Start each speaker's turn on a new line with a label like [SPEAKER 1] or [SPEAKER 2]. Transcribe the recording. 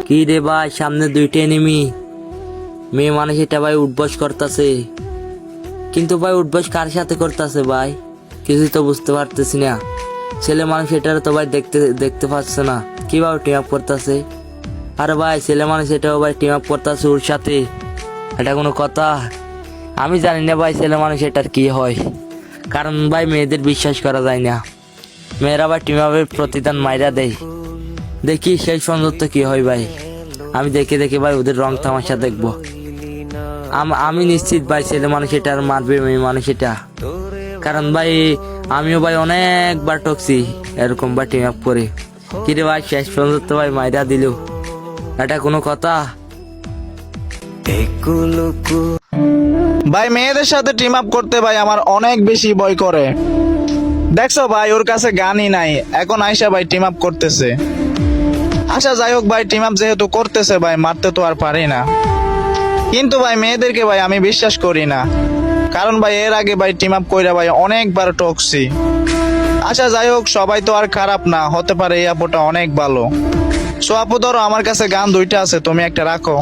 [SPEAKER 1] কি রে ভাই, সামনে দুইটা এনিমি। মেয়ে মানুষ এটা ভাই উঠবস করতেছে, কিন্তু ভাই উঠবস কার সাথে করতেছে ভাই কিছুই তো বুঝতে পারতেছি না। ছেলে মানুষ এটাও তো ভাই দেখতে পাচ্ছে না কিভাবে টিম আপ করতেছে। আরে ভাই ছেলে মানুষ এটাও ভাই টিম আপ করতেছে ওর সাথে, এটা কোনো কথা? আমি জানি না ভাই ছেলে মানুষ এটার কি হয়, কারণ ভাই মেয়েদের বিশ্বাস করা যায় না। মেয়েরা ভাই টিম আপের প্রতিদান মাইরা দেয়। দেখি সেই সৌন্দর্য কি হয় ভাই। আমি দেখে দেখে ভাই ওদের রং তামাশা দেখবো। আমি নিশ্চিত ভাই ছেলে মানুষ এটা আর মারবে মেয়ে মানুষ এটা, কারণ ভাই আমিও ভাই অনেকবার টকছি এরকম ভাই টিম আপ করে। কিরে ভাই শেষ পর্যন্ত ভাই মাইরা দিল, এটা কোনো কথা?
[SPEAKER 2] ভাই মেয়েদের সাথে টিম আপ করতে ভাই আমার অনেক বেশি ভয় করে। দেখছো ভাই ওর কাছে গানই নাই, এখন আইসা ভাই টিম আপ করতেছে। আচ্ছা যাই হোক ভাই, টিম আপ যেহেতু করতেছে ভাই মারতে তো আর পারি না, কিন্তু ভাই মেয়েদেরকে ভাই আমি বিশ্বাস করি না, কারণ ভাই এর আগে ভাই টিম আপ কইরা ভাই অনেকবার টকছি। আচ্ছা যাই হোক, সবাই তো আর খারাপ না, হতে পারে এই আপুটা অনেক ভালো। সো আপু ধরো আমার কাছে গান দুইটা আছে, তুমি একটা রাখো।